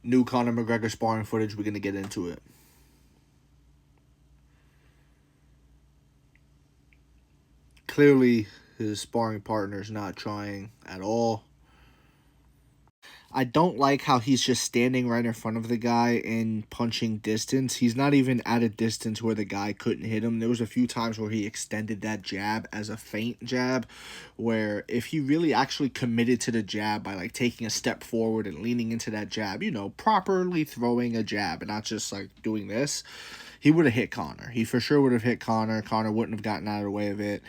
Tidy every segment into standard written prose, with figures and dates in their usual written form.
New Conor McGregor sparring footage. We're going to get into it. Clearly, his sparring partner is not trying at all. I don't like how he's just standing right in front of the guy in punching distance. He's not even at a distance where the guy couldn't hit him. There was a few times where he extended that jab as a feint jab, where if he really actually committed to the jab by like taking a step forward and leaning into that jab, properly throwing a jab and not just like doing this, he would have hit Conor. He for sure would have hit Conor. Conor wouldn't have gotten out of the way of it.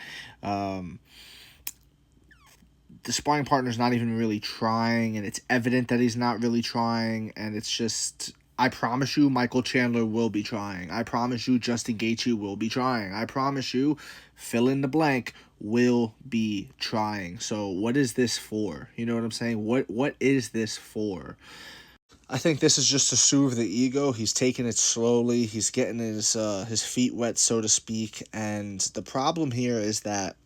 The sparring partner's not even really trying, and it's evident that he's not really trying, and it's just, I promise you Michael Chandler will be trying. I promise you Justin Gaethje will be trying. I promise you fill in the blank will be trying. So what is this for? You know what I'm saying? What is this for? I think this is just to soothe the ego. He's taking it slowly. He's getting his feet wet, so to speak. And the problem here is that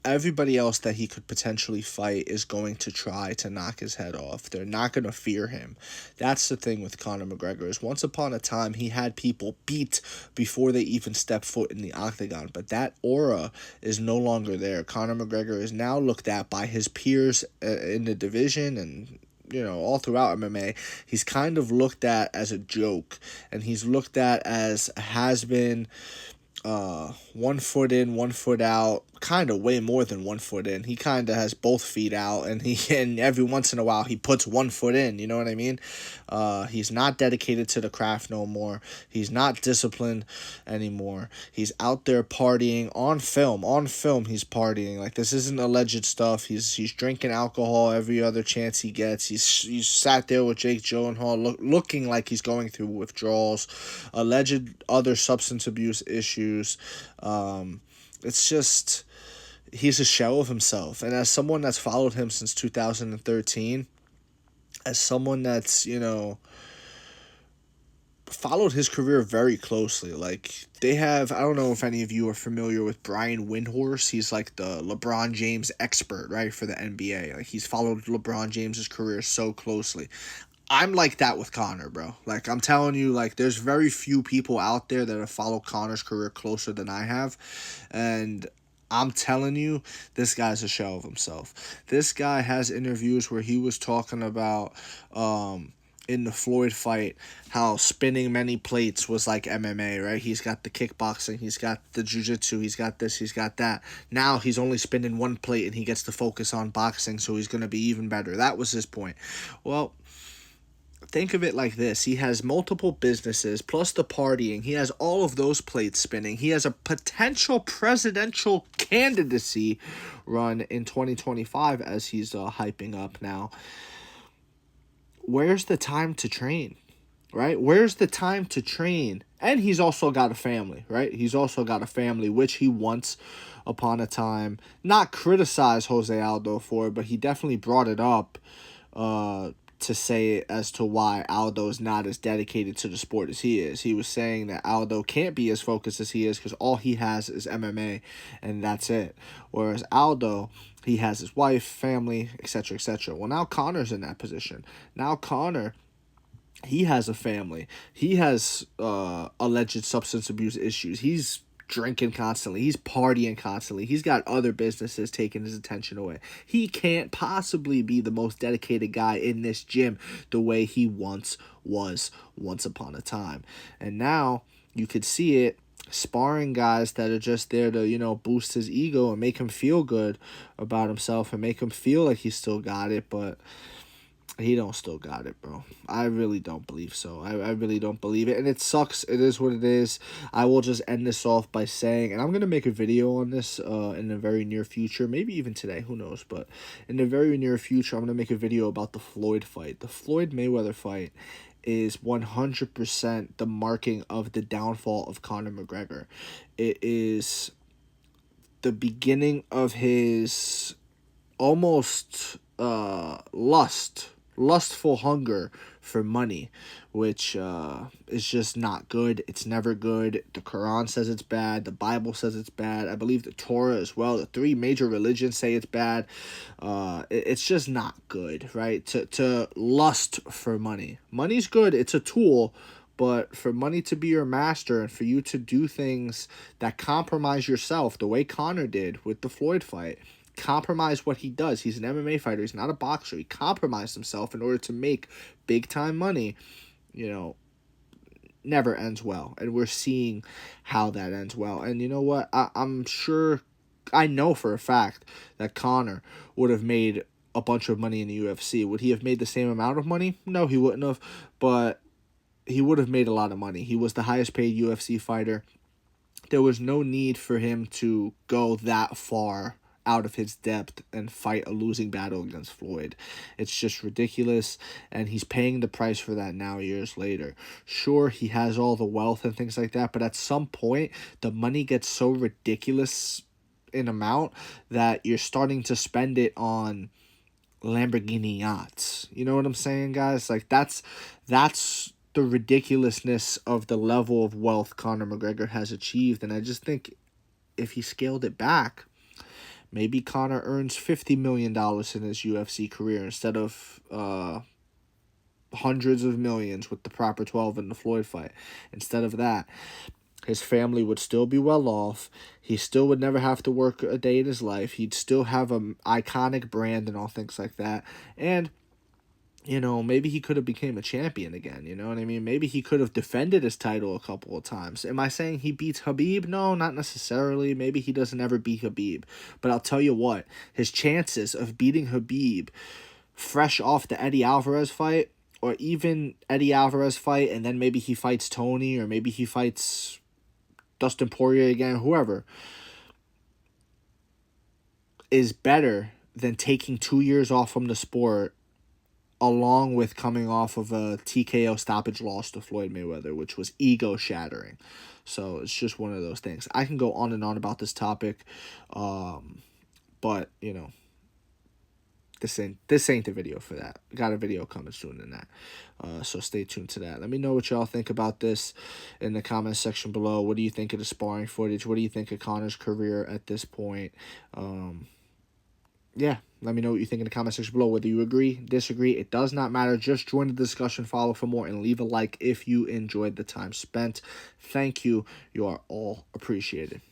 everybody else that he could potentially fight is going to try to knock his head off. They're not going to fear him. That's the thing with Conor McGregor is once upon a time he had people beat before they even stepped foot in the octagon, but that aura is no longer there. Conor McGregor is now looked at by his peers in the division and all throughout MMA, he's kind of looked at as a joke, and he's looked at as a has-been, 1 foot in, 1 foot out, kind of way more than 1 foot in. He kind of has both feet out, and and every once in a while he puts 1 foot in. You know what I mean? He's not dedicated to the craft no more. He's not disciplined anymore. He's out there partying on film. On film, he's partying. Like, this isn't alleged stuff. He's drinking alcohol every other chance he gets. He's sat there with Jake Gyllenhaal looking like he's going through withdrawals, alleged other substance abuse issues. It's just, he's a shell of himself. And as someone that's followed him since 2013, as someone that's, followed his career very closely. Like, they have, I don't know if any of you are familiar with Brian Windhorst. He's like the LeBron James expert, right, for the NBA. Like, he's followed LeBron James's career so closely. I'm like that with Conor, bro. Like, I'm telling you, like, there's very few people out there that have followed Conor's career closer than I have. And I'm telling you, this guy's a shell of himself. This guy has interviews where he was talking about, in the Floyd fight, how spinning many plates was like MMA, right? He's got the kickboxing, he's got the jiu-jitsu, he's got this, he's got that. Now he's only spinning one plate and he gets to focus on boxing, so he's going to be even better. That was his point. Well, think of it like this. He has multiple businesses plus the partying. He has all of those plates spinning. He has a potential presidential candidacy run in 2025 as he's hyping up now. Where's the time to train? Right? Where's the time to train? And he's also got a family, right? He's also got a family, which he once upon a time not criticized Jose Aldo for, but he definitely brought it up to say as to why Aldo is not as dedicated to the sport as he is. He was saying that Aldo can't be as focused as he is because all he has is MMA, and that's it. Whereas Aldo, he has his wife, family, etc., etc. Well, now Conor's in that position. Now Conor, he has a family. He has alleged substance abuse issues. He's drinking constantly. He's partying constantly. He's got other businesses taking his attention away. He can't possibly be the most dedicated guy in this gym the way he once was once upon a time. And now you could see it sparring guys that are just there to, boost his ego and make him feel good about himself and make him feel like he still got it, but he don't still got it, bro. I really don't believe so. I really don't believe it. And it sucks. It is what it is. I will just end this off by saying, and I'm going to make a video on this in the very near future. Maybe even today. Who knows? But in the very near future, I'm going to make a video about the Floyd fight. The Floyd-Mayweather fight is 100% the marking of the downfall of Conor McGregor. It is the beginning of his almost lustful hunger for money, which is just not good. It's never good. The Quran says it's bad. The Bible says it's bad. I believe the Torah as well. The three major religions say it's bad. It's just not good, right? To lust for money. Money's good. It's a tool. But for money to be your master and for you to do things that compromise yourself, the way Conor did with the Floyd fight, compromise what he does. He's an MMA fighter. He's not a boxer. He compromised himself in order to make big time money, you know, never ends well. And we're seeing how that ends well. And you know what? I'm sure, I know for a fact that Conor would have made a bunch of money in the UFC. Would he have made the same amount of money? No, he wouldn't have. But he would have made a lot of money. He was the highest paid UFC fighter. There was no need for him to go that far out of his depth and fight a losing battle against Floyd. It's just ridiculous, and he's paying the price for that now years later. Sure, he has all the wealth and things like that, but at some point, the money gets so ridiculous in amount that you're starting to spend it on Lamborghini yachts. You know what I'm saying, guys? Like, that's the ridiculousness of the level of wealth Conor McGregor has achieved. And I just think if he scaled it back, maybe Conor earns $50 million in his UFC career instead of hundreds of millions with the proper 12 in the Floyd fight. Instead of that, his family would still be well off. He still would never have to work a day in his life. He'd still have an iconic brand and all things like that. And you know, maybe he could have became a champion again, you know what I mean? Maybe he could have defended his title a couple of times. Am I saying he beats Khabib? No, not necessarily. Maybe he doesn't ever beat Khabib. But I'll tell you what, his chances of beating Khabib fresh off the Eddie Alvarez fight, or even Eddie Alvarez fight, and then maybe he fights Tony, or maybe he fights Dustin Poirier again, whoever, is better than taking 2 years off from the sport, along with coming off of a TKO stoppage loss to Floyd Mayweather, which was ego-shattering. So it's just one of those things. I can go on and on about this topic, but, you know, this ain't the video for that. Got a video coming soon than that. So stay tuned to that. Let me know what y'all think about this in the comment section below. What do you think of the sparring footage? What do you think of Conor's career at this point? Yeah, let me know what you think in the comment section below. Whether you agree, disagree, it does not matter. Just join the discussion, follow for more, and leave a like if you enjoyed the time spent. Thank you. You are all appreciated.